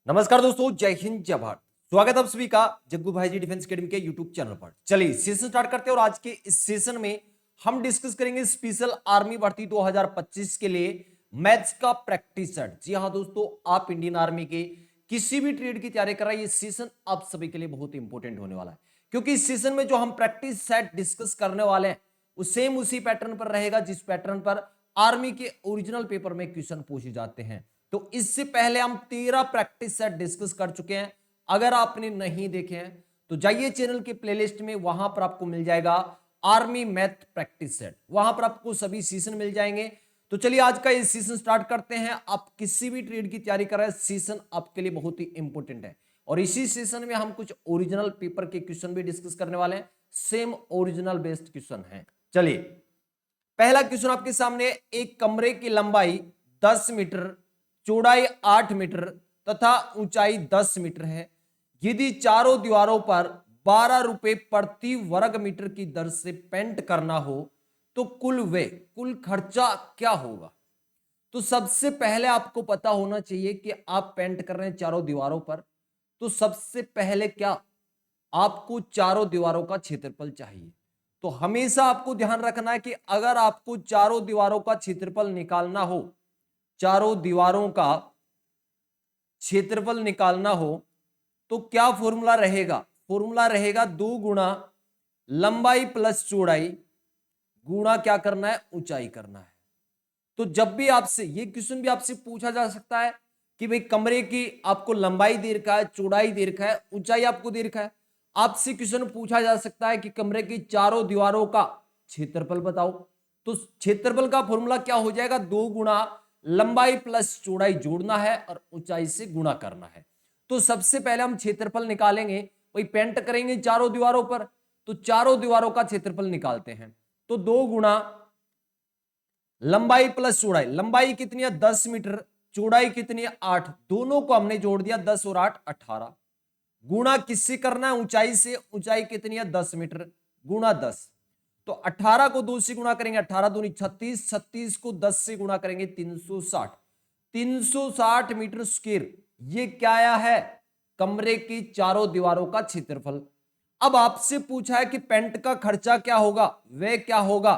नमस्कार दोस्तों, जय हिंद जय भारत। स्वागत है आप सभी का जग्गू भाई जी डिफेंस एकेडमी के यूट्यूब चैनल पर। चलिए सेशन स्टार्ट करते हैं और आज के इस सेशन में हम डिस्कस करेंगे स्पेशल आर्मी भर्ती 2025 के लिए मैथ्स का प्रैक्टिस सेट। जी हाँ दोस्तों, आप इंडियन आर्मी के किसी भी ट्रेड की तैयारी कर रहे हैं, ये सेशन आप सभी के लिए बहुत इंपॉर्टेंट होने वाला है, क्योंकि इस सेशन में जो हम प्रैक्टिस सेट डिस्कस करने वाले हैं वो सेम उसी पैटर्न पर रहेगा जिस पैटर्न पर आर्मी के ओरिजिनल पेपर में क्वेश्चन पूछे जाते हैं। तो इससे पहले हम 13 प्रैक्टिस सेट डिस्कस कर चुके हैं। अगर आपने नहीं देखे हैं तो जाइए चैनल के प्लेलिस्ट में, वहां पर आपको मिल जाएगा आर्मी मैथ प्रैक्टिस सेट, वहां पर आपको सभी सीजन मिल जाएंगे। तो चलिए आज का ये सीजन स्टार्ट करते हैं। आप किसी भी ट्रेड की तैयारी कर रहे हैं, सीजन आपके लिए बहुत ही इंपॉर्टेंट है और इसी सेशन में हम कुछ ओरिजिनल पेपर के क्वेश्चन भी डिस्कस करने वाले हैं। सेम ओरिजिनल बेस्ड क्वेश्चन है। चलिए पहला क्वेश्चन आपके सामने, एक कमरे की लंबाई 10 मीटर, चौड़ाई 8 मीटर तथा ऊंचाई 10 मीटर है। यदि चारों दीवारों पर 12 रुपए प्रति वर्ग मीटर की दर से पेंट करना हो तो कुल खर्चा क्या होगा। तो सबसे पहले आपको पता होना चाहिए कि आप पेंट कर रहे हैं चारों दीवारों पर, तो सबसे पहले क्या आपको चारों दीवारों का क्षेत्रफल चाहिए। तो हमेशा आपको ध्यान रखना है कि अगर आपको चारों दीवारों का क्षेत्रफल निकालना हो, चारों दीवारों का क्षेत्रफल निकालना हो तो क्या फॉर्मूला रहेगा। फॉर्मूला रहेगा 2 गुणा लंबाई प्लस चौड़ाई गुणा क्या करना है, ऊंचाई करना है। तो जब भी आपसे ये क्वेश्चन भी आपसे पूछा जा सकता है कि भाई कमरे की आपको लंबाई दे रखा है, चौड़ाई दे रखा है, ऊंचाई आपको दे रखा है, आपसे क्वेश्चन पूछा जा सकता है कि कमरे की चारों दीवारों का क्षेत्रफल बताओ। तो क्षेत्रफल का फॉर्मूला क्या हो जाएगा, 2 गुणा लंबाई प्लस चौड़ाई जोड़ना है और ऊंचाई से गुणा करना है। तो सबसे पहले हम क्षेत्रफल निकालेंगे, वही पेंट करेंगे चारों दीवारों पर, तो चारों दीवारों का क्षेत्रफल निकालते हैं। तो 2 गुणा लंबाई प्लस चौड़ाई, लंबाई कितनी है 10 मीटर, चौड़ाई कितनी है 8, दोनों को हमने जोड़ दिया 10 और 8 18, गुणा किससे करना है, ऊंचाई से। ऊंचाई कितनी है 10 मीटर गुणा 10, तो 18 को 2 से गुणा करेंगे 18 दूनी 36, 36 को 10 से गुणा करेंगे 360, 360 मीटर स्क्वायर। ये क्या आया है, कमरे की चारों दीवारों का क्षेत्रफल। अब आपसे पूछा है कि पेंट का खर्चा क्या होगा, वह क्या होगा।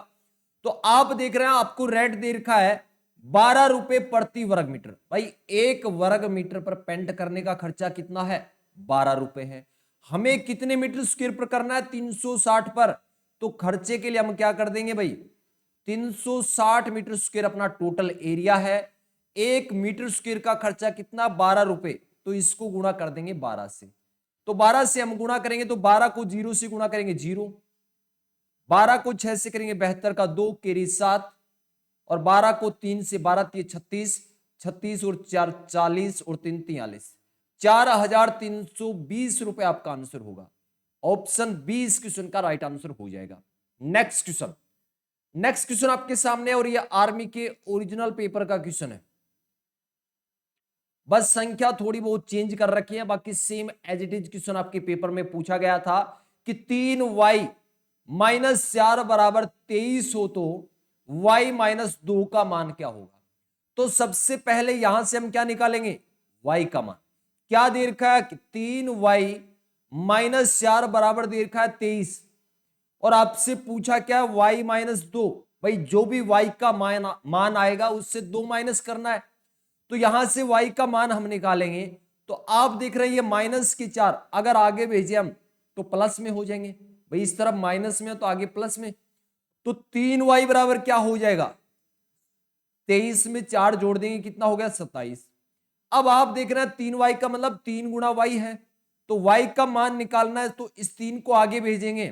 तो आप देख रहे हैं आपको रेट दे रखा है 12 रुपए प्रति वर्ग मीटर। भाई 1 वर्ग मीटर पर पेंट करने का खर्चा कितना है, 12 रुपए है। हमें कितने मीटर स्क्वायर पर करना है, 360 पर। तो खर्चे के लिए हम क्या कर देंगे भाई, 360 मीटर स्क्वायर अपना टोटल एरिया है। 1 मीटर स्क्वायर का खर्चा कितना, 12 रुपए, तो इसको गुणा कर देंगे 12 से। तो 12 से हम गुणा करेंगे तो 12 को 0 से गुणा करेंगे 0, 12 को 6 से करेंगे 72 का 2 केरी 7, और 12 को 3 से 12 36, 36 और 4 40 और 3 43, 4320 रुपए आपका आंसर होगा। ऑप्शन बी इस क्वेश्चन का राइट आंसर हो जाएगा। नेक्स्ट क्वेश्चन, नेक्स्ट क्वेश्चन आपके सामने, और ये आर्मी के ओरिजिनल पेपर का क्वेश्चन है। बस संख्या थोड़ी बहुत चेंज कर रखी है, बाकी same as it is question आपके पेपर में पूछा गया था कि 3y माइनस 4 बराबर 23 हो तो y माइनस 2 का मान क्या होगा। तो सबसे पहले यहां से हम क्या निकालेंगे, y का मान। क्या दे रखा है कि 3y माइनस 4 बराबर दे रखा है 23, और आपसे पूछा क्या, y माइनस 2। भाई जो भी y का मान आएगा उससे 2 माइनस करना है। तो यहां से y का मान हम निकालेंगे, तो आप देख रहे हैं ये माइनस के 4, अगर आगे भेजे हम तो प्लस में हो जाएंगे। भाई इस तरफ माइनस में तो आगे प्लस में, तो 3y बराबर क्या हो जाएगा, 23 में 4 जोड़ देंगे कितना हो गया 27। अब आप देख रहे हैं 3y का मतलब 3 गुणा y है, तो y का मान निकालना है, तो इस 3 को आगे भेजेंगे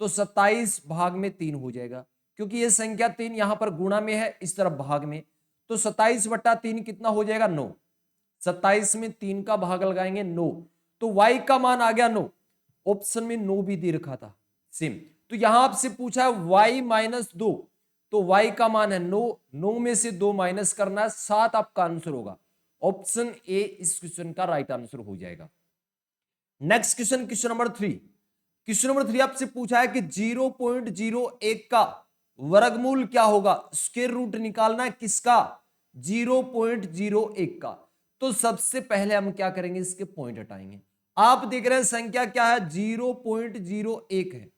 तो 27 भाग में 3 हो जाएगा, क्योंकि ये संख्या 3 यहां पर गुणा में है, इस तरफ भाग में। तो 27 बटा 3 कितना हो जाएगा 9, 27 में 3 का भाग लगाएंगे 9, तो y का मान आ गया 9। ऑप्शन में 9 भी दे रखा था सेम। तो यहां आपसे पूछा है y माइनस 2, तो y का मान है 9, 9 में से 2 माइनस करना है, 7 आपका आंसर होगा। ऑप्शन ए इस क्वेश्चन का राइट आंसर हो जाएगा। Next question, question number 3। Question number 3 आपसे पूछा है कि 0.01 का वर्गमूल क्या होगा। स्क्वायर रूट निकालना है किसका, 0.01 का। तो सबसे पहले हम क्या करेंगे, इसके पॉइंट हटाएंगे। आप देख रहे हैं संख्या क्या है, 0.01 है।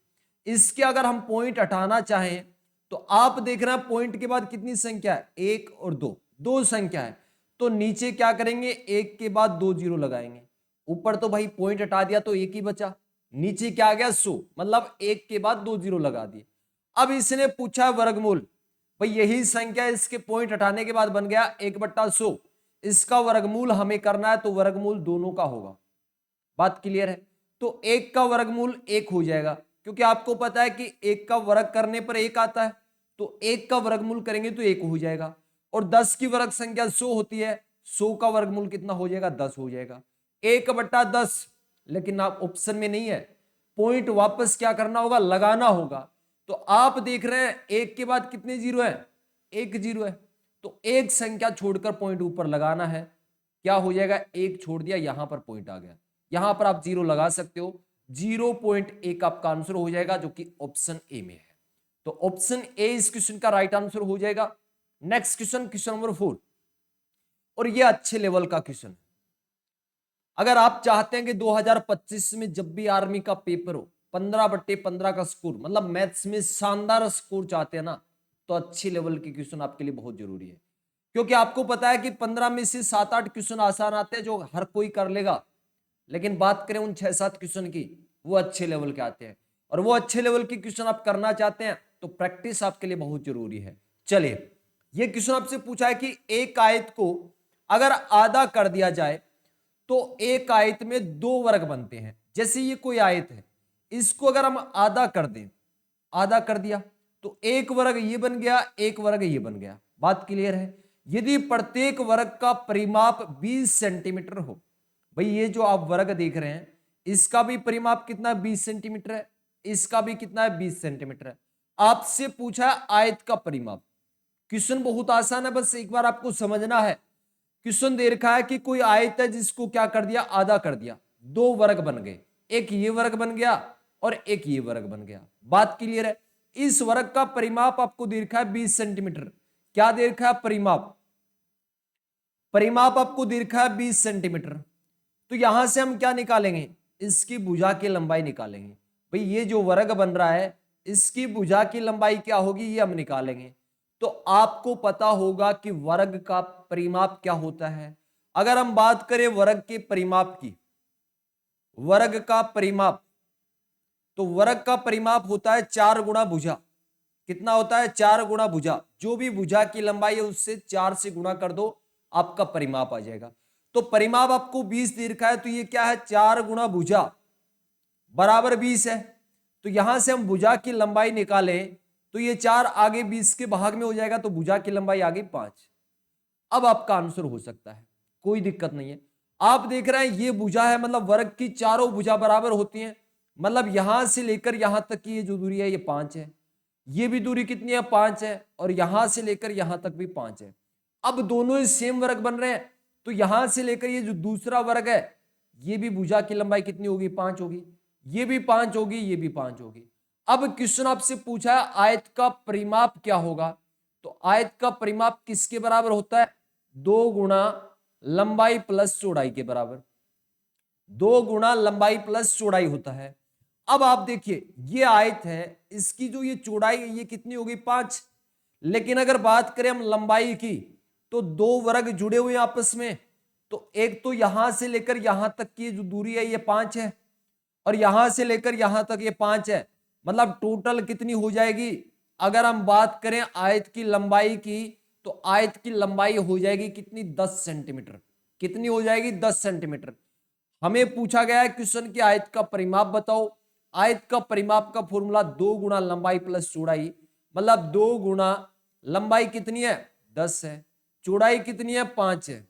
इसके अगर हम पॉइंट हटाना चाहें तो आप देख रहे हैं पॉइंट के बाद कितनी संख्या है, 1 और 2, दो संख्या है। तो नीचे क्या करेंगे, 1 के बाद 2 जीरो लगाएंगे। ऊपर तो भाई पॉइंट हटा दिया तो 1 ही बचा, नीचे क्या आ गया 100, मतलब 1 के बाद 2 जीरो लगा दिए। अब इसने पूछा वर्गमूल, भाई यही संख्या इसके पॉइंट हटाने के बाद बन गया 1/100। इसका वर्गमूल हमें करना है, तो वर्गमूल दोनों का होगा। बात क्लियर है। तो 1 का वर्गमूल 1 हो जाएगा, क्योंकि आपको पता है कि 1 का वर्ग करने पर 1 आता है, तो 1 का वर्गमूल करेंगे तो 1 हो जाएगा। और 10 की वर्ग संख्या 100 होती है, 100 का वर्गमूल कितना हो जाएगा, 10 हो जाएगा। 1/10, लेकिन आप ऑप्शन में नहीं है, पॉइंट वापस क्या करना होगा, लगाना होगा। तो आप देख रहे हैं 1 के बाद कितने जीरो है, 1 जीरो है। तो एक संख्या छोड़कर पॉइंट ऊपर लगाना है, क्या हो जाएगा, 1 छोड़ दिया, यहां पर पॉइंट आ गया, यहां पर आप 0 लगा सकते हो। 0.1 आपका आंसर हो जाएगा, जो कि ऑप्शन ए में है। तो ऑप्शन ए इस क्वेश्चन का राइट आंसर हो जाएगा। नेक्स्ट क्वेश्चन, क्वेश्चन नंबर 4, और ये अच्छे लेवल का क्वेश्चन है। अगर आप चाहते हैं कि 2025 में जब भी आर्मी का पेपर हो 15/15 का स्कोर, मतलब मैथ्स में शानदार स्कोर चाहते हैं ना, तो अच्छी लेवल के क्वेश्चन आपके लिए बहुत जरूरी है। क्योंकि आपको पता है कि 15 में से 7-8 क्वेश्चन आसान आते हैं जो हर कोई कर लेगा, लेकिन बात करें उन 6-7 क्वेश्चन की, वो अच्छे लेवल के आते हैं। और वो अच्छे लेवल के क्वेश्चन आप करना चाहते हैं तो प्रैक्टिस आपके लिए बहुत जरूरी है। चलिए, ये क्वेश्चन आपसे पूछा है कि एक आयत को अगर आधा कर दिया जाए तो एक आयत में 2 वर्ग बनते हैं। जैसे ये कोई आयत है, इसको अगर हम आधा कर दें, आधा कर दिया तो एक वर्ग ये बन गया, एक वर्ग ये बन गया। बात क्लियर है। यदि प्रत्येक वर्ग का परिमाप 20 सेंटीमीटर हो, भाई ये जो आप वर्ग देख रहे हैं इसका भी परिमाप कितना, 20 सेंटीमीटर है, इसका भी कितना है, 20 सेंटीमीटर है। आपसे पूछा है आयत का परिमाप। क्वेश्चन बहुत आसान है, बस एक बार आपको समझना है। क्वेश्चन दे रखा है कि कोई आयत है जिसको क्या कर दिया, आधा कर दिया, 2 वर्ग बन गए, एक ये वर्ग बन गया और एक ये वर्ग बन गया। बात क्लियर है। इस वर्ग का परिमाप आपको दे रखा है 20 सेंटीमीटर। क्या दे रखा है, परिमाप, परिमाप आपको दे रखा है 20 सेंटीमीटर। तो यहां से हम क्या निकालेंगे, इसकी भुजा की लंबाई निकालेंगे। भाई ये जो वर्ग बन रहा है इसकी भुजा की लंबाई क्या होगी, ये हम निकालेंगे। तो आपको पता होगा कि वर्ग का परिमाप क्या होता है। अगर हम बात करें वर्ग के परिमाप की, वर्ग का परिमाप, तो वर्ग का परिमाप होता है 4 गुणा भुजा। कितना होता है, 4 गुणा भुजा। जो भी भुजा की लंबाई है उससे 4 से गुणा कर दो, आपका परिमाप आ जाएगा। तो परिमाप आपको 20 दे रखा है, तो ये क्या है, 4 गुणा भुजा बराबर 20 है। तो यहां से हम भुजा की लंबाई निकालें तो ये 4 आगे 20 के भाग में हो जाएगा, तो भुजा की लंबाई आगे 5। अब आपका आंसर हो सकता है, कोई दिक्कत नहीं है। आप देख रहे हैं ये भुजा है, मतलब वर्ग की चारों भुजा बराबर होती हैं, मतलब यहां से लेकर यहां तक की ये जो दूरी है ये 5 है, ये भी दूरी कितनी है, 5 है, और यहां से लेकर यहां तक भी 5 है। अब दोनों ही सेम वर्ग बन रहे हैं, तो यहां से लेकर ये जो दूसरा वर्ग है ये भी भुजा की लंबाई कितनी होगी, 5 होगी, ये भी 5 होगी, ये भी 5 होगी। अब क्वेश्चन आपसे पूछा है आयत का परिमाप क्या होगा, तो आयत का परिमाप किसके बराबर होता है, 2 गुणा लंबाई प्लस चौड़ाई के बराबर, 2 गुणा लंबाई प्लस चौड़ाई होता है। अब आप देखिए ये आयत है, इसकी जो ये चौड़ाई है ये कितनी होगी, 5। लेकिन अगर बात करें हम लंबाई की, तो 2 वर्ग जुड़े हुए आपस में, तो एक तो यहां से लेकर यहां तक की जो दूरी है ये 5 है, और यहां से लेकर यहां तक ये 5 है, मतलब टोटल कितनी हो जाएगी। अगर हम बात करें आयत की लंबाई की, तो आयत की लंबाई हो जाएगी कितनी, 10 सेंटीमीटर। कितनी हो जाएगी, 10 सेंटीमीटर। हमें पूछा गया है क्वेश्चन की आयत का परिमाप बताओ। आयत का परिमाप का फॉर्मूला 2 गुणा लंबाई प्लस चौड़ाई, मतलब 2 गुणा लंबाई कितनी है, 10 है, चौड़ाई कितनी है, 5 है।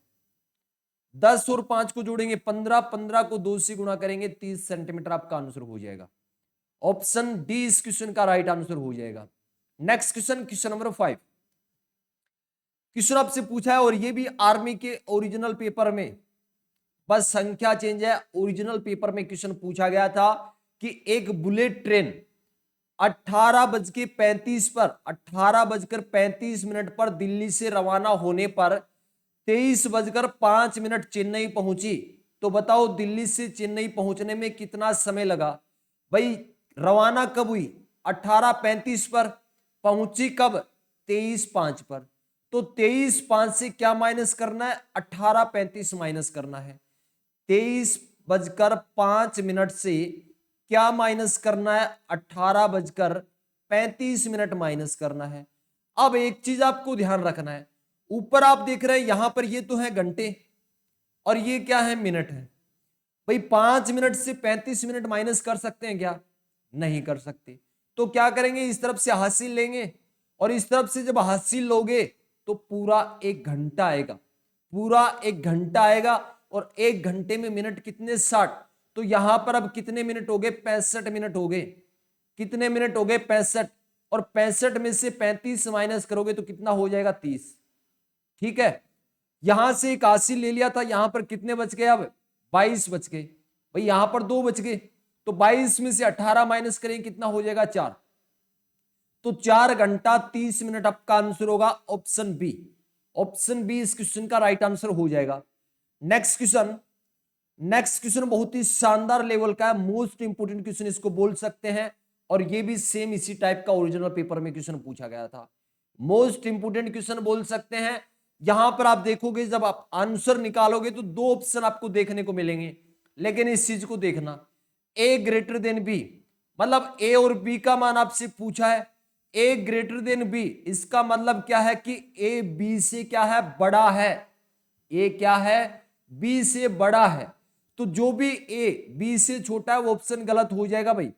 10 और 5 को जोड़ेंगे 15, 15 को 2 से गुणा करेंगे 30 सेंटीमीटर आपका आंसर हो जाएगा। ऑप्शन डी इस क्वेश्चन का राइट आंसर हो जाएगा। Next question, question number 5। Question आपसे पूछा है, और ये भी आर्मी के ओरिजिनल पेपर में, बस संख्या चेंज है। ओरिजिनल पेपर में क्वेश्चन पूछा गया था कि एक बुलेट ट्रेन 18:35 पर 18:35 पर दिल्ली से रवाना होने पर 23:05 चेन्नई पहुंची। तो बताओ दिल्ली से चेन्नई पहुंचने में कितना समय लगा? भाई रवाना कब हुई? 18:35 पर। पहुंची कब? 23:05 पर। तो 23:05 से क्या माइनस करना है? 18:35 माइनस करना है। 23:05 से क्या माइनस करना है? 18:35 माइनस करना है। अब एक चीज आपको ध्यान रखना है, ऊपर आप देख रहे हैं यहां पर ये तो है घंटे और ये क्या है? मिनट है। भाई 5 मिनट से 35 मिनट माइनस कर सकते हैं क्या? नहीं कर सकते। तो क्या करेंगे? इस तरफ से हासिल लेंगे और इस तरफ से जब हासिल लोगे तो पूरा 1 घंटा आएगा। पूरा 1 घंटा आएगा और 1 घंटे में मिनट कितने? 60। तो यहां पर अब कितने मिनट हो गए? 65 मिनट हो गए। कितने मिनट हो गए? 65। और 65 में से 35 माइनस करोगे तो कितना हो जाएगा? 30। ठीक है, यहां से एक हासिल ले लिया था, यहां पर कितने बच गए? अब 22 बच गए। भाई यहां पर 2 बच गए, तो 22 में से 18 माइनस करें कितना हो जाएगा? 4। तो 4 घंटा 30 मिनट आपका आंसर होगा ऑप्शन बी। ऑप्शन बी इस क्वेश्चन का राइट आंसर हो जाएगा। नेक्स्ट क्वेश्चन, नेक्स्ट क्वेश्चन बहुत ही शानदार लेवल का है, मोस्ट इंपोर्टेंट क्वेश्चन इसको बोल सकते हैं, और ये भी सेम इसी टाइप का ओरिजिनल पेपर में क्वेश्चन पूछा गया था। मोस्ट इंपोर्टेंट क्वेश्चन बोल सकते हैं। यहां पर आप देखोगे जब आप आंसर निकालोगे तो 2 ऑप्शन आपको देखने को मिलेंगे, लेकिन इस चीज को देखना, ए ग्रेटर देन बी, मतलब ए और बी का मान आपसे पूछा है। ए ग्रेटर देन बी, इसका मतलब क्या है कि ए बी से क्या है? बड़ा है। ए क्या है? बी से बड़ा है। तो जो भी ए बी से छोटा है वो ऑप्शन गलत हो जाएगा भाई।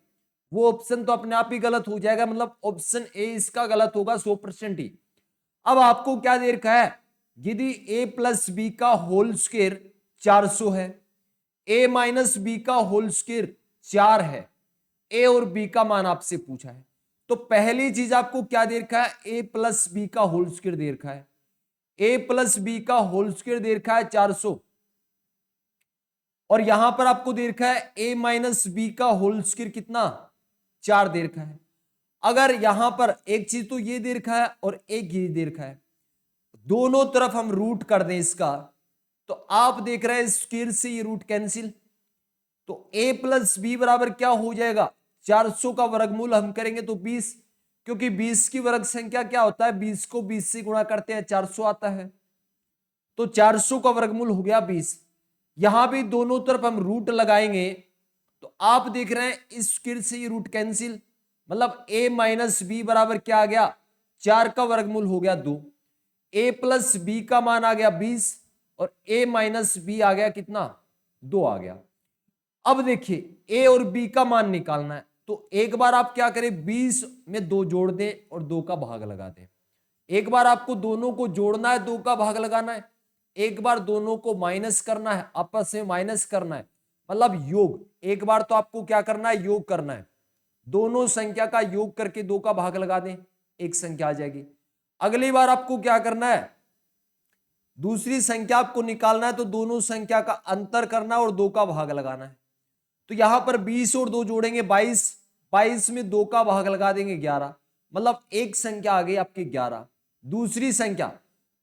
वो ऑप्शन तो अपने आप ही गलत हो जाएगा, मतलब ऑप्शन ए इसका गलत होगा 100% ही। अब आपको क्या दे रखा है? यदि ए प्लस बी का होल स्क्वायर 400 है, ए माइनस बी का होल स्क्वायर 4 है, ए और बी का मान आपसे पूछा है, तो पहली चीज आपको क्या दे रखा है? ए प्लस बी का होल स्क्वायर दे रखा है। ए प्लस बी का होल स्क्वायर दे रखा है 400, और यहां पर आपको दे रखा है ए माइनस बी का होल स्क्वायर कितना? 4 दे रखा है। अगर यहां पर एक चीज तो ये दे रखा है और एक ये दे रखा है, दोनों तरफ हम रूट कर दें इसका, तो आप देख रहे हैं स्क्वायर से ये रूट कैंसिल, तो a प्लस बी बराबर क्या हो जाएगा? 400 का वर्गमूल हम करेंगे तो 20, क्योंकि 20 की वर्ग संख्या क्या होता है? 20 को 20 से गुणा करते हैं 400 आता है, तो 400 का वर्गमूल हो गया 20। यहां भी दोनों तरफ हम रूट लगाएंगे तो आप देख रहे हैं इस स्क्वायर से ये रूट कैंसिल, मतलब a माइनस बी बराबर क्या आ गया? 4 का वर्गमूल हो गया 2। a प्लस बी का मान आ गया 20 और a माइनस बी आ गया कितना? 2 आ गया। अब देखिए a और b का मान निकालना है, तो एक बार आप क्या करें? 20 में 2 जोड़ दें और 2 का भाग लगा दें। एक बार आपको दोनों को जोड़ना है, 2 का भाग लगाना है, एक बार दोनों को माइनस करना है, आपस में माइनस करना है, मतलब योग। एक बार तो आपको क्या करना है? योग करना है। दोनों संख्या का योग करके 2 का भाग लगा दें, एक संख्या आ जाएगी। अगली बार आपको क्या करना है? दूसरी संख्या आपको निकालना है, तो दोनों संख्या का अंतर करना है और 2 का भाग लगाना है। तो यहां पर 20 और 2 जोड़ेंगे 22, 22 में 2 का भाग लगा देंगे 11, मतलब एक संख्या आ गई आपकी 11। दूसरी संख्या,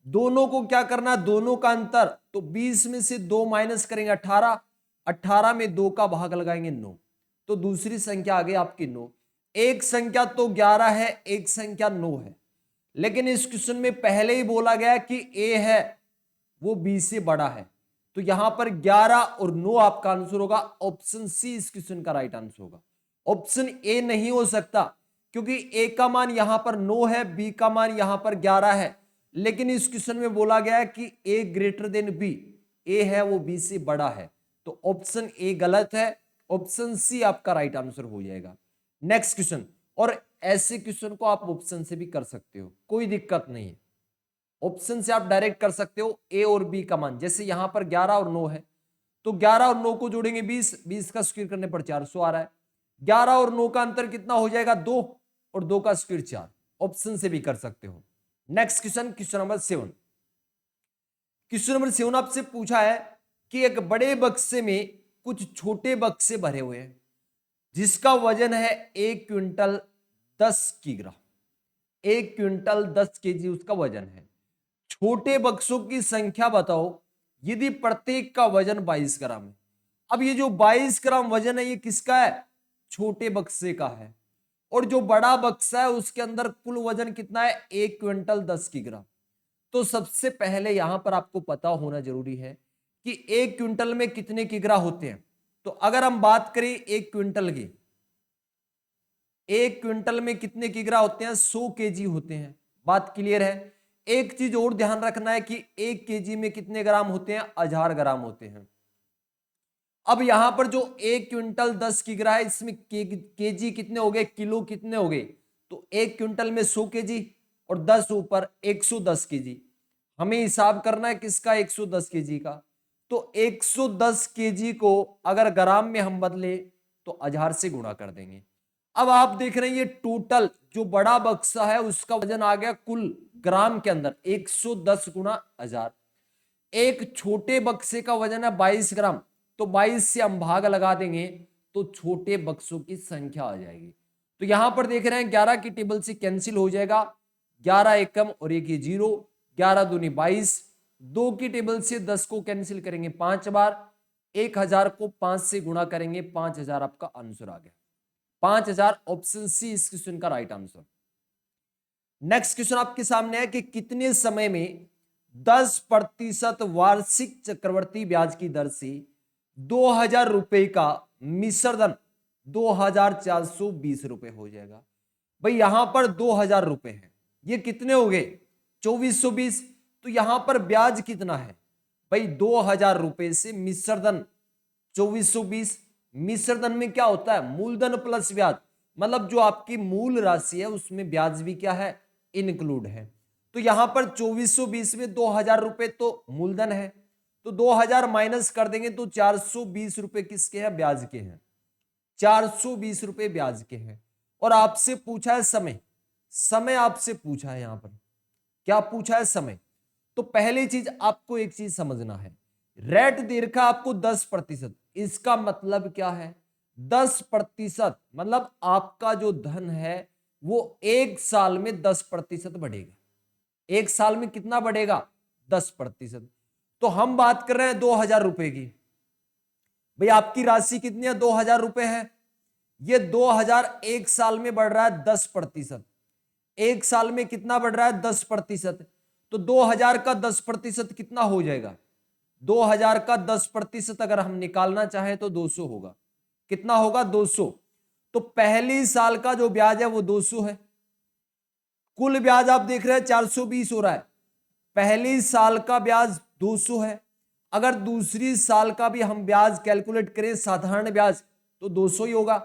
दोनों को क्या करना है? दोनों का अंतर, तो 20 में से 2 माइनस करेंगे 18, 18 में 2 का भाग लगाएंगे 9, तो दूसरी संख्या आ गई आपकी 9। एक संख्या तो 11 है, एक संख्या 9 है, लेकिन इस क्वेश्चन में पहले ही बोला गया कि ए है वो बी से बड़ा है, तो यहां पर 11 और 9 आपका आंसर होगा। ऑप्शन सी इस क्वेश्चन का राइट आंसर होगा। ऑप्शन ए नहीं हो सकता, क्योंकि ए का मान यहां पर 9 है, बी का मान यहां पर 11 है, लेकिन इस क्वेश्चन में बोला गया है कि ए ग्रेटर देन बी, ए है वो बी से बड़ा है, तो ऑप्शन ए गलत है। ऑप्शन सी आपका राइट आंसर हो जाएगा। नेक्स्ट क्वेश्चन, और ऐसे क्वेश्चन को आप ऑप्शन से भी कर सकते हो, कोई दिक्कत नहीं है। ऑप्शन से आप डायरेक्ट कर सकते हो ए और बी का मान, जैसे यहां पर 11 और 9 है, तो 11 और 9 को जोड़ेंगे 20, 20 का स्क्वायर करने पर 400 आ रहा है। 11 और 9 का अंतर कितना हो जाएगा? 2, और 2 का स्क्वायर 4। ऑप्शन से भी कर सकते हो। Next question, question number 7। Question number 7 आपसे पूछा है कि एक बड़े बक्से में कुछ छोटे बक्से भरे हुए हैं जिसका वजन है 1 क्विंटल 10 किग्रा। 1 क्विंटल 10 केजी उसका वजन है। छोटे बक्सों की संख्या बताओ यदि प्रत्येक का वजन 22 ग्राम है। अब ये जो 22 ग्राम वजन है ये किसका है? छोटे बक्से का है। और जो बड़ा बक्सा है उसके अंदर कुल वजन कितना है? 1 क्विंटल 10 किग्रा। तो सबसे पहले यहां पर आपको पता होना जरूरी है कि 1 क्विंटल में कितने किग्रा होते हैं। तो अगर हम बात करें 1 क्विंटल की, 1 क्विंटल में कितने किग्रा होते हैं? 100 केजी होते हैं। बात क्लियर है? एक चीज और ध्यान रखना है कि 1 केजी में कितने ग्राम होते हैं? 1000 ग्राम होते हैं। अब यहां पर जो 1 क्विंटल 10 किग्रा है इसमें केजी कितने हो गए? किलो कितने हो गए? तो 1 क्विंटल में 100 केजी और 10 ऊपर 110 केजी। हमें हिसाब करना है किसका? 110 केजी का। तो 110 केजी को अगर ग्राम में हम बदले तो 1000 से गुणा कर देंगे। अब आप देख रहे हैं ये टोटल जो बड़ा बक्सा है उसका वजन आ गया कुल ग्राम के अंदर 110 गुणा 1000। एक छोटे बक्से का वजन है 22 ग्राम, तो 22 से हम भाग लगा देंगे तो छोटे बक्सों की संख्या आ जाएगी। तो यहां पर देख रहे हैं 11 की टेबल से कैंसिल हो जाएगा, 11 एकम और एक ये 0, 11 दूनी 22। 2 की टेबल से 10 को कैंसिल करेंगे 5 बार, 1000 को 5 से गुणा करेंगे, 5000 आपका आंसर आ गया। 5000 ऑप्शन सी इस क्वेश्चन का राइट आंसर। नेक्स्ट क्वेश्चन आपके सामने है कि कितने समय में 10% वार्षिक चक्रवर्ती ब्याज की दर से 2000 रुपए का मिश्र धन 2420 रुपए हो जाएगा। भाई यहां पर 2000 रुपए है, ये कितने हो गए? 2420। तो यहां पर ब्याज कितना है? भाई 2000 रुपए से मिश्र धन 2420। मिश्र धन में क्या होता है? मूलधन प्लस ब्याज, मतलब जो आपकी मूल राशि है उसमें ब्याज भी क्या है? इंक्लूड है। तो यहां पर 2420 में 2000 रुपए तो मूलधन है, तो 2000 माइनस कर देंगे तो 420 रुपए किसके हैं? ब्याज के हैं। 420 रुपए ब्याज के हैं। और आपसे पूछा है समय, समय आपसे पूछा है, यहां पर क्या पूछा है? समय। तो पहली चीज आपको एक चीज समझना है, रेट दे रखा आपको 10%। इसका मतलब क्या है? 10% मतलब आपका जो धन है वो एक साल में 10% बढ़ेगा। एक साल में कितना बढ़ेगा? 10%। तो हम बात कर रहे हैं 2000 रुपए की। भाई आपकी राशि कितनी है? 2000 रुपए है। ये 2000 एक साल में बढ़ रहा है 10%। एक साल में कितना बढ़ रहा है? 10%। तो 2000 का 10% कितना हो जाएगा? 2000 का 10% अगर हम निकालना चाहें तो 200 होगा। कितना होगा? 200। तो पहली साल का जो ब्याज है वो 200 है। कुल ब्याज आप देख रहे हैं 420 हो रहा है। पहली साल का ब्याज 200 है। अगर दूसरी साल का भी हम ब्याज कैलकुलेट करें साधारण ब्याज तो 200 ही होगा।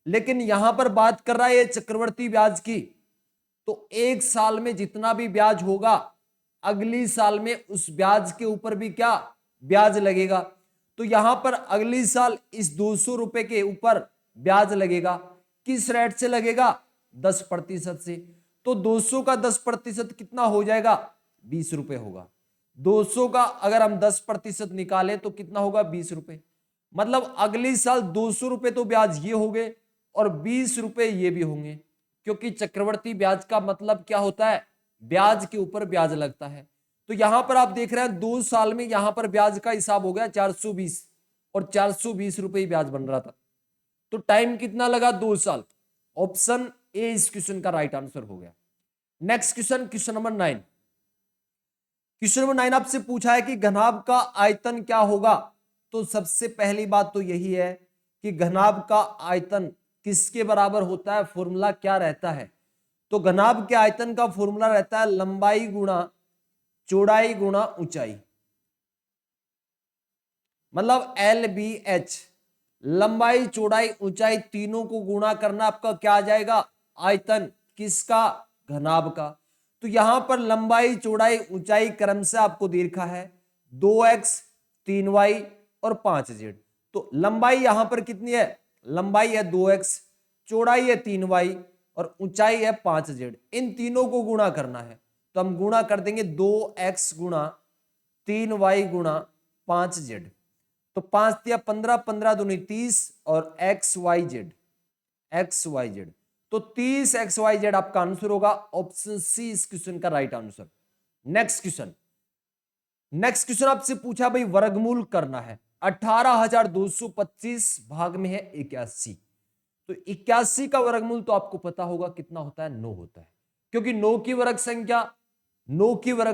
लेकिन यहां पर बात कर रहा है ये चक्रवर्ती ब्याज की, तो एक साल में जितना भी ब्याज होगा अगली साल में उस ब्याज के ऊपर भी क्या? ब्याज लगेगा। तो यहां पर अगली साल इस 200 रुपए के ऊपर ब्याज लगेगा। किस रेट से लगेगा? 10% से। तो 200 का 10% कितना हो जाएगा? 20 रुपए होगा। 200 का अगर हम 10% निकालें तो कितना होगा? 20 रुपए। मतलब अगली साल 200 रुपए तो ब्याज ये हो गए और 20 रुपए ये भी होंगे, क्योंकि चक्रवर्ती ब्याज का मतलब क्या होता है? ब्याज के ऊपर ब्याज लगता है। तो यहां पर आप देख रहे हैं 2 साल में यहां पर ब्याज का हिसाब हो गया 420 और 420 रुपए ही ब्याज बन रहा था। तो टाइम कितना लगा? 2 साल। ऑप्शन ए इस क्वेश्चन का राइट आंसर हो गया। Next question, question number 9। Question number 9 आपसे पूछा है कि घनाभ का आयतन क्या होगा। तो सबसे पहली बात तो यही है कि घनाभ का आयतन किसके बराबर होता है? फॉर्मूला क्या रहता है? तो घनाभ के आयतन का फॉर्मूला रहता है लंबाई गुणा चौड़ाई गुणा ऊंचाई, मतलब LBH। लंबाई चौड़ाई ऊंचाई तीनों को गुणा करना आपका क्या आ जाएगा? आयतन। किसका? घनाभ का। तो यहां पर लंबाई चौड़ाई ऊंचाई क्रम से आपको दे रखा है 2x 3y और 5z। तो लंबाई यहां पर कितनी है? लंबाई है 2x, चौड़ाई है 3y और ऊंचाई है 5z। इन तीनों को गुणा करना है तो हम गुणा कर देंगे 2x गुणा 3y गुणा 5z। तो 5 दिया 15, 15 दूनी 30 और XYZ तो 30 XYZ आपका आंसर होगा। ऑप्शन सी इस क्वेश्चन का right answer. Next question, next question आपसे पूछा भाई वर्गमूल करना है, 18,225 भाग में है 81, तो 81 का वर्गमूल तो आपको पता होगा कितना होता है, 9 होता है, क्योंकि 9 की वर्ग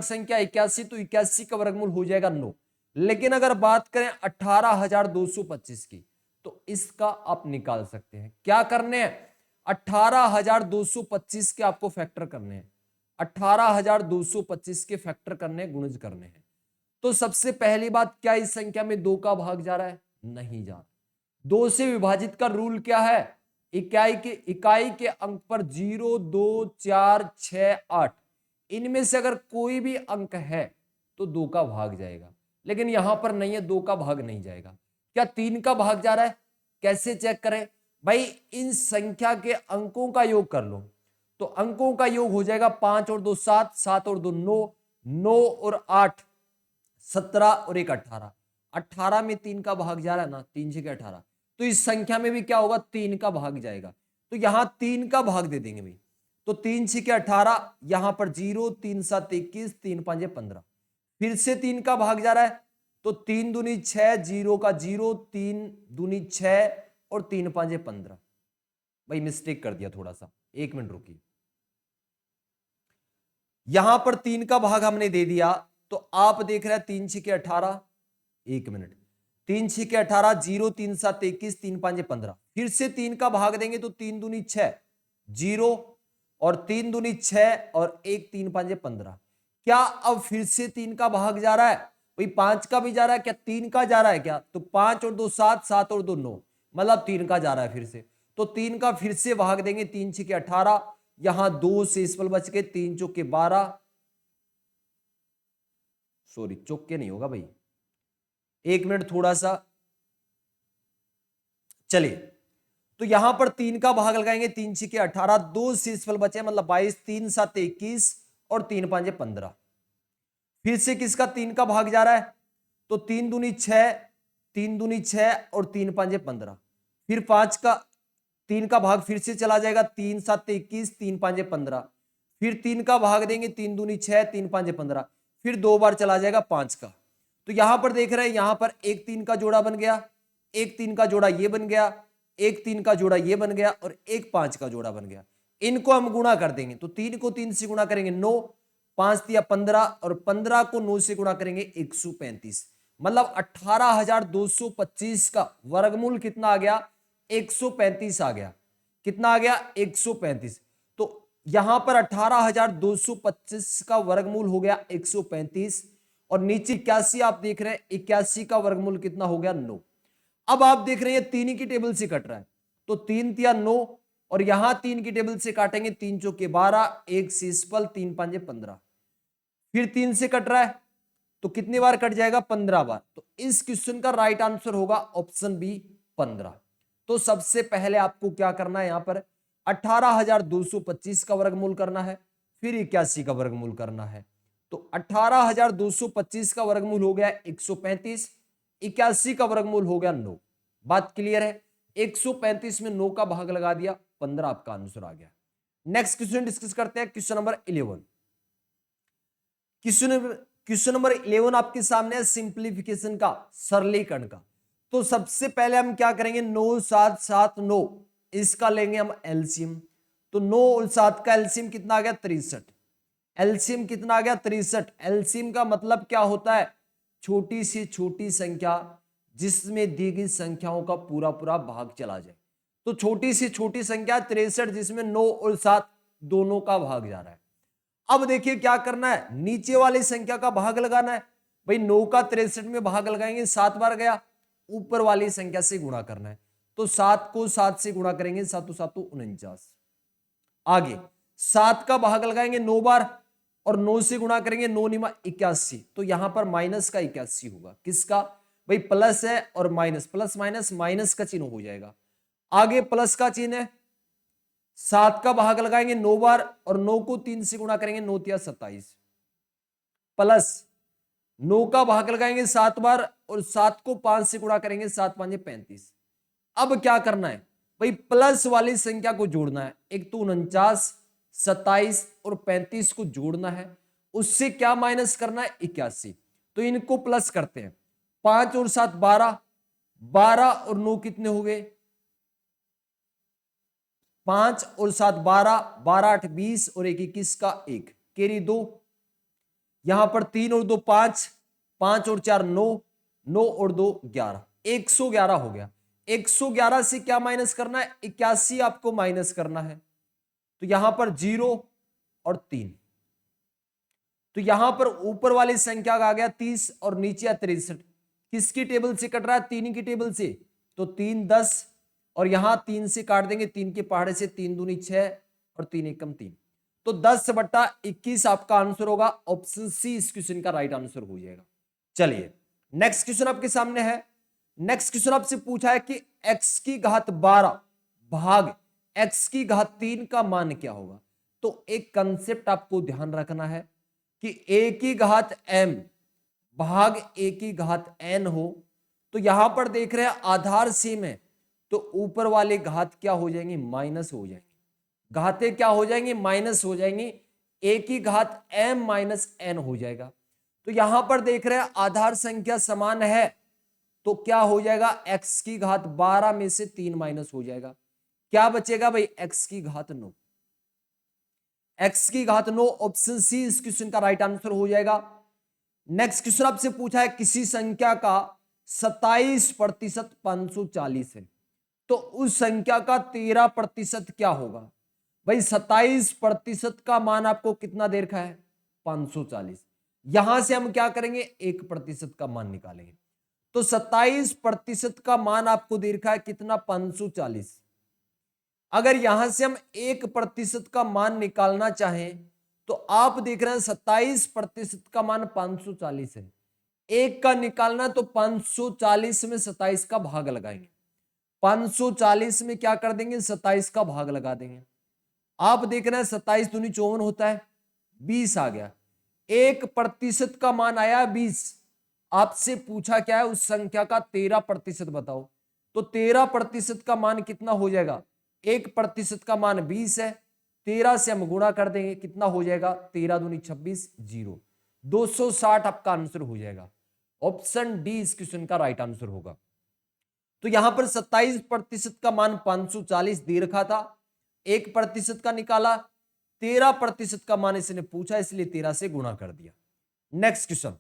संख्या 81, तो 81 का वर्गमूल हो जाएगा 9। लेकिन अगर बात करें 18,225 की, तो इसका आप निकाल सकते हैं। क्या करने हैं, 18,225 के आपको फैक्टर करने हैं, 18,225 के फैक्टर करने हैं, गुणज करने हैं। तो सबसे पहली बात, क्या इस संख्या में 2 का भाग जा रहा है, नहीं जा रहा। 2 से विभाजित का रूल क्या है, इकाई के अंक पर 0, 2, 4, 6, 8 इनमें से अगर कोई भी अंक है तो 2 का भाग जाएगा, लेकिन यहां पर नहीं है, 2 का भाग नहीं जाएगा। क्या 3 का भाग जा रहा है, कैसे चेक करें भाई, इन संख्या के अंकों का योग कर लो, तो अंकों का योग हो जाएगा 5 और 2 7, 7 और 2 9, 9 और 8 17 और 1 18, 18 में 3 का भाग जा रहा है ना, 3 6 18, तो इस संख्या में भी क्या होगा, 3 का भाग जाएगा, तो यहां 3 का भाग दे देंगे भाई, तो 3 6 18, यहां पर 0, 3 7 21, 3 5 15, फिर से 3 का भाग जा रहा है, तो 3 दूनी 6, 0 का 0, 3 दूनी 6 और 3 5 15। भाई मिस्टेक कर दिया थोड़ा सा, 1 मिनट रुकिए, यहां पर 3 का भाग हमने दे दिया, तो आप देख रहे हैं 3 6 18, 1 मिनट, 3 6 18, 0 3 7 21, 3 5 15, फिर से 3 का भाग देंगे तो 3 दूनी 6, 0 और 3 दूनी 6 और 1 3 5 15। क्या अब फिर से 3 का भाग जा रहा है, भाई 5 का भी जा रहा है क्या, 3 का जा रहा है क्या, तो 5 और 2 7, 7 और 2 9, मतलब 3 का जा रहा है फिर से, तो 3 का फिर से भाग देंगे, 3 6 18, यहां 2 से इस पल बच के, 3 चौके 12, सॉरी चौके नहीं होगा भाई, 1 मिनट थोड़ा सा, चलिए, तो यहां पर 3 का भाग लगाएंगे, 3 6 18, 2 शेषफल बचे मतलब 22, 3 7 21 और 3 5 15, फिर से किसका 3 का भाग जा रहा है, तो 3 दूनी 6, 3 दूनी 6 और 3 5 15, फिर 5 का 3 का भाग फिर से चला जाएगा, 3 7 21, 3 5 15, फिर 3 का भाग देंगे, 3 दूनी 6, 3 5 15, फिर 2 बार चला जाएगा 5 का, तो यहां पर देख रहे हैं, यहां पर एक 3 का जोड़ा बन गया, एक 3 का जोड़ा ये बन गया, एक 3 का जोड़ा ये बन गया और एक 5 का जोड़ा बन गया, इनको हम गुणा कर देंगे, तो 3 को 3 से गुणा करेंगे 9, 5 दिया 15 और 15 को 9 से गुणा करेंगे 135, मतलब 18,225 का वर्गमूल कितना आ गया, 135 आ गया, कितना आ गया 135, तो यहां पर 18,225 का वर्गमूल हो गया 135 और नीचे 81 आप देख रहे हैं, 81 का वर्गमूल कितना हो गया 9। अब आप देख रहे हैं 3 की टेबल से कट रहा है, तो 3 तिया 9 और यहां 3 की टेबल से काटेंगे, 3 चौके 12, 1 शेषफल, 3 5 15, फिर 3 से कट रहा है, तो कितनी बार कट जाएगा, 15 बार, तो इस क्वेश्चन का राइट आंसर होगा ऑप्शन बी 15। तो सबसे पहले आपको क्या करना है, यहां पर 18,225 का वर्गमूल करना है, फिर 81 का वर्गमूल करना है, तो 18,225 का वर्गमूल हो गया 135, 81 का वर्गमूल हो गया 9। बात क्लियर है, 135 में 9 का भाग लगा दिया, 15 आपका आंसर आ गया। नेक्स्ट क्वेश्चन डिस्कस करते हैं, क्वेश्चन नंबर 11। क्वेश्चन नंबर 11 आपके सामने है सिंप्लीफिकेशन का, सरलीकरण का। तो सबसे पहले हम क्या करेंगे, 9 7 7 9, इसका लेंगे हम एलसीएम, तो 9 और 7 का एलसीएम कितना आ गया 63, एलसीएम कितना आ गया 63। एलसीएम का मतलब क्या होता है, छोटी से छोटी संख्या जिसमें दी गई संख्याओं का पूरा पूरा भाग चला जाए, तो छोटी से छोटी संख्या 63 जिसमें 9 और 7 दोनों का भाग जा रहा है। अब देखिए क्या करना है, नीचे वाली संख्या का भाग लगाना है, भाई 9 का 63 में भाग लगाएंगे 7 बार गया, ऊपर वाली संख्या से गुणा करना है, तो 7 को 7 से गुणा करेंगे, 7 7 49, आगे 7 का भाग लगाएंगे 9 बार और 9 से गुणा करेंगे, 9 निमा 81, तो यहां पर माइनस का 81 होगा, किसका, भाई प्लस है और माइनस, प्लस माइनस माइनस का चिन्ह हो जाएगा, आगे प्लस का चिन्ह है, 7 का भाग लगाएंगे 9 बार और 9 को 3 से गुणा करेंगे, 9 तिया 27, प्लस 9 का भाग लगाएंगे 7 बार और 7 को 5 से गुणा करेंगे, 7 5 35। अब क्या करना है, भाई प्लस वाली संख्या को जोड़ना है, एक तो 49, 27 और 35 को जोड़ना है, उससे क्या माइनस करना है 81, तो इनको प्लस करते हैं। 5 और 7 12, 12 और 9 कितने हो गए? 5 और 7 12, 12 8 20 और 1 21 का 1, कैरी 2। यहां पर 3 और 2 5, 5 और 4 9, 9 और 2 11, 111 हो गया। 111 से क्या माइनस करना है? 81 आपको माइनस करना है। तो यहां पर 0 और 3, तो यहां पर ऊपर वाली संख्या का आ गया 30 और नीचे 63। किसकी टेबल से कट रहा है? 3 की टेबल से। तो 3 10 और यहां 3 से काट देंगे, 3 के पहाड़े से, 3 दूनी 6 और 3 एकम 3। तो 10/21 आपका आंसर होगा। ऑप्शन सी इस क्वेश्चन का राइट आंसर हो जाएगा। चलिए नेक्स्ट क्वेश्चन आपके सामने है। नेक्स्ट क्वेश्चन आपसे पूछा है कि x की घात 12 भाग x की घात 3 का मान क्या होगा। तो एक कंसेप्ट आपको ध्यान रखना है कि a की घात m भाग a की घात n हो, तो यहां पर देख रहे हैं आधार सेम है, तो ऊपर वाले घात क्या हो जाएंगे? माइनस हो जाएंगे। घातें क्या हो जाएंगी? माइनस हो जाएंगी। a की घात m माइनस n हो जाएगा। तो यहां पर देख रहे हैं आधार संख्या समान है, तो क्या हो जाएगा? x की घात 12 में से 3 माइनस हो जाएगा। क्या बचेगा भाई? x की घात 9। x की घात 9, ऑप्शन सी इस क्वेश्चन का राइट आंसर हो जाएगा। नेक्स्ट क्वेश्चन आपसे पूछा है किसी संख्या का 27% 540 है, तो उस संख्या का 13% क्या होगा? भाई 27% का मान आपको कितना दे रखा है? 540। यहां से हम क्या करेंगे? 1% का मान निकालेंगे। तो 27% का मान आपको दे रखा है कितना? 540। अगर यहां से हम 1% का मान निकालना चाहें, तो आप देख रहे हैं 27% का मान 540 है। एक का निकालना, तो 540 में 27 का भाग लगाएंगे। 540 में क्या कर देंगे? 27 का भाग लगा देंगे। आप देख रहे हैं 27 दूनी 54 होता है, 20 आ गया। 1% का मान आया 20। आपसे पूछा क्या है? उस संख्या का 13% बताओ। तो 13% का मान कितना हो जाएगा? 1% का मान 20 है, 13 से हम गुणा कर देंगे, कितना हो जाएगा? 13 दूनी 26, 0, 260 आपका आंसर हो जाएगा। ऑप्शन डी इस क्वेश्चन का राइट आंसर होगा। तो यहां पर 27% का मान 540 दे रखा था, 1% का निकाला, 13% का मान इसने पूछा, इसलिए 13 से गुणा कर दिया। Next question.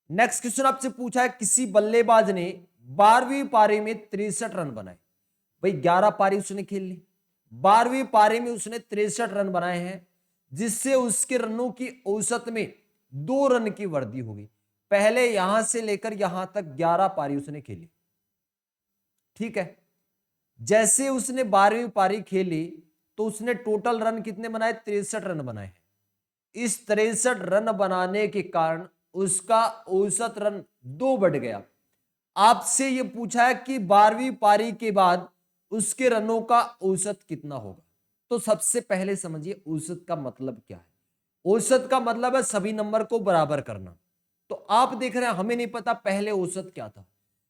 नेक्स्ट क्वेश्चन आपसे पूछा है किसी बल्लेबाज ने 12वीं पारी में 63 रन बनाए। भाई 11 पारी उसने खेल ली, 12वीं पारी में उसने 63 रन बनाए हैं, जिससे उसके रनों की औसत में 2 रन की वृद्धि होगी। पहले यहां से लेकर यहां तक 11 पारी उसने खेली, ठीक है। जैसे उसने 12वीं पारी खेली, तो उसने टोटल रन कितने बनाए? 63 रन बनाए हैं। इस 63 रन बनाने के कारण उसका औसत रन 2 बढ़ गया। आपसे यह पूछा है कि 12वीं पारी के बाद उसके रनों का औसत कितना होगा। तो सबसे पहले समझिए औसत का मतलब क्या है। औसत का मतलब है सभी नंबर को बराबर करना। तो आप देख रहे हैं हमें नहीं पता पहले औसत क्या था,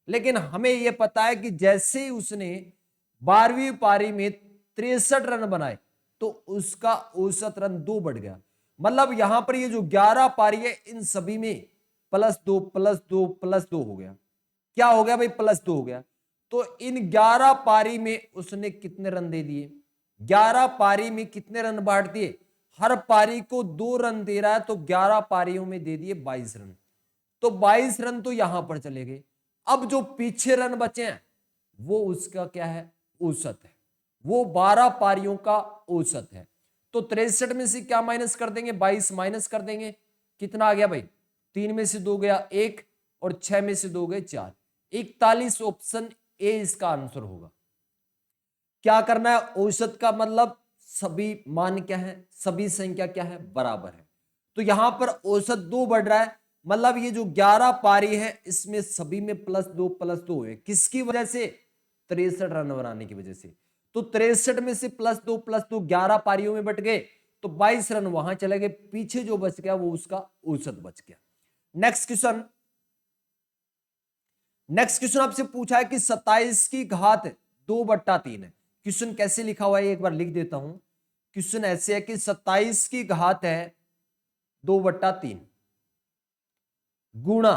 लेकिन हमें यह पता है कि जैसे ही उसने 12वीं पारी में 63 रन बनाए, तो उसका औसत रन 2 बढ़ गया। मतलब यहां पर ये जो 11 पारी है, इन सभी में +2 +2 +2 हो गया। क्या हो गया भाई? +2 हो गया। तो इन 11 पारी में उसने कितने रन दे दिए? 11 पारी में कितने रन बांट दिए? हर पारी को 2 रन दे रहा है, तो 11 पारियों में दे दिए 22 रन। तो 22 रन तो यहां पर चले गए। अब जो पीछे रन बचे हैं, वो उसका क्या है? औसत है। वो 12 पारियों का औसत है। तो 63 में से क्या माइनस कर देंगे? 22 माइनस कर देंगे। कितना आ गया भाई? 3 में से 2 गया 1 और 6 में से 2 गए 4, 41। ऑप्शन ए इसका आंसर होगा। क्या करना है? औसत का मतलब सभी मान क्या है? सभी संख्या क्या है? बराबर है। तो यहां पर औसत 2 बढ़ रहा है, मतलब ये जो 11 पारी है इसमें सभी में +2 है। किसकी वजह से? 63 रन बनाने की वजह से। तो 63 में से +2 11 पारियों में बट गए, तो 22 रन वहां चले गए। पीछे जो बच गया वो उसका औसत बच गया। Next question. नेक्स्ट क्वेश्चन आपसे पूछा है कि 27 की घात 2/3 है। क्वेश्चन कैसे लिखा हुआ है एक बार लिख देता हूं। क्वेश्चन ऐसे है कि 27 की घात है 2/3, गुणा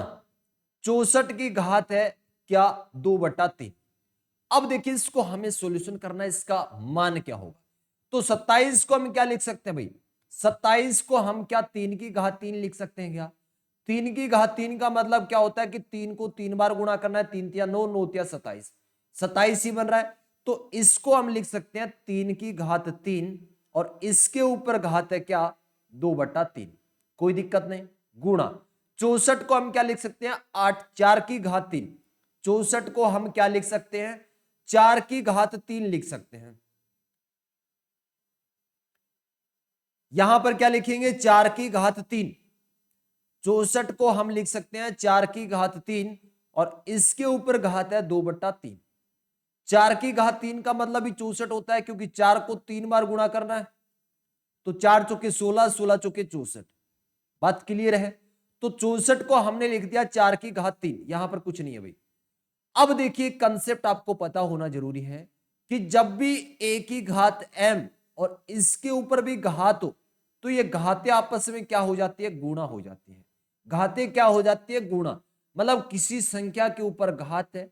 64 की घात है क्या 2/3। अब देखिए इसको हमें सॉल्यूशन करना है, इसका मान क्या होगा। तो 27 को हम क्या लिख सकते हैं भाई, 27 को हम क्या 3 की घात 3 लिख सकते हैं क्या। 3 की घात 3 का मतलब क्या होता है कि 3 को 3 बार गुणा करना है, 3 तिया 9, 9 तिया 27, 27 ही बन रहा है। तो इसको हम लिख सकते हैं 3 की घात 3 और इसके ऊपर घात है क्या 2/3, कोई दिक्कत नहीं। गुणा 64 को हम क्या लिख सकते हैं 8, 4 की घात 3, 64 को हम क्या लिख सकते हैं 4 की घात 3 लिख सकते हैं। यहां पर क्या लिखेंगे 4 की घात 3, 64 को हम लिख सकते हैं 4 की घात 3 और इसके ऊपर घात है 2/3। 4 की घात 3 का मतलब ही 64 होता है, क्योंकि 4 को 3 बार गुणा करना है। तो 4 चौके 16, 16 चौके 64। बात क्लियर है। तो 64 को हमने लिख दिया 4 की घात 3, यहां पर कुछ नहीं है भाई। अब देखिए कंसेप्ट आपको पता होना जरूरी है कि जब भी a की घात m और इसके ऊपर भी घात हो तो ये घातें आपस में क्या हो जाती है, गुणा हो जाती है। घातें क्या हो जाती है, गुणा। मतलब किसी संख्या के ऊपर घात है,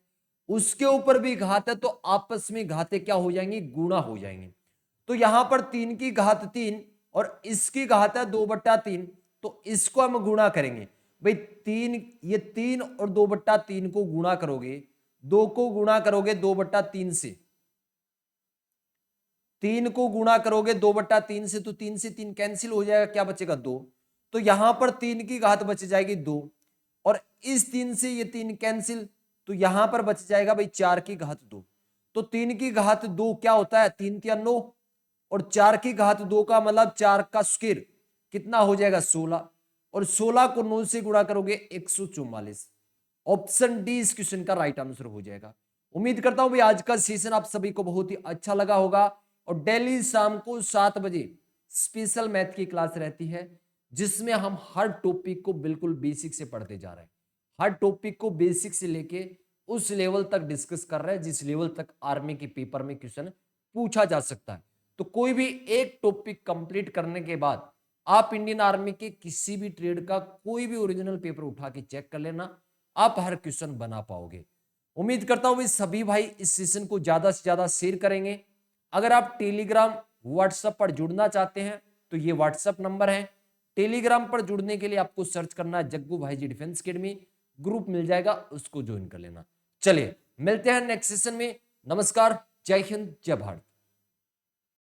उसके ऊपर भी घात है, तो आपस में घातें क्या हो जाएंगी, गुणा हो जाएंगी। तो यहां पर 3 की घात 3 और इसकी घात है 2/3, तो इसको हम गुणा करेंगे भाई। 3, ये 3 और 2/3 को गुणा करोगे, 2 को गुणा करोगे 2/3 से, 3 को गुणा करोगे 2/3 से, तो 3 से 3 कैंसिल हो जाएगा, क्या बचेगा 2। तो यहां पर 3 की घात बच जाएगी 2 और इस 3 से ये 3 कैंसिल, तो यहां पर बच जाएगा भाई 4 की घात 2। तो 3 की घात 2 क्या होता है, 3 तिया 9 और 4 की घात 2 का मतलब 4 का स्क्वायर कितना हो जाएगा 16 और 16 को 9 से गुणा करोगे 144। ऑप्शन डी इस क्वेश्चन का राइट आंसर हो जाएगा। उम्मीद करता हूं भाई आज का सेशन आप सभी को बहुत ही अच्छा लगा होगा। और डेली शाम को 7 बजे स्पेशल मैथ की क्लास रहती है, जिसमें हम हर टॉपिक को बिल्कुल बेसिक से पढ़ते जा रहे हैं। हर टॉपिक को बेसिक से लेके उस लेवल तक डिस्कस कर रहे हैं जिस लेवल तक आर्मी के पेपर में क्वेश्चन पूछा जा सकता है। तो कोई भी एक टॉपिक कंप्लीट करने के बाद आप इंडियन आर्मी के किसी भी ट्रेड का कोई भी ओरिजिनल पेपर उठा के चेक कर लेना, आप हर क्वेश्चन बना पाओगे। उम्मीद करता हूं भाई सभी भाई इस सेशन को ज्यादा से ज्यादा शेयर करेंगे। अगर आप टेलीग्राम व्हाट्सएप पर जुड़ना चाहते हैं तो ये व्हाट्सएप नंबर है। टेलीग्राम पर जुड़ने के लिए आपको सर्च करना है जग्गू भाई जी डिफेंस अकेडमी, ग्रुप मिल जाएगा, उसको ज्वाइन कर लेना। चलिए मिलते हैं नेक्स्ट सेशन में। नमस्कार, जय हिंद, जय भारत।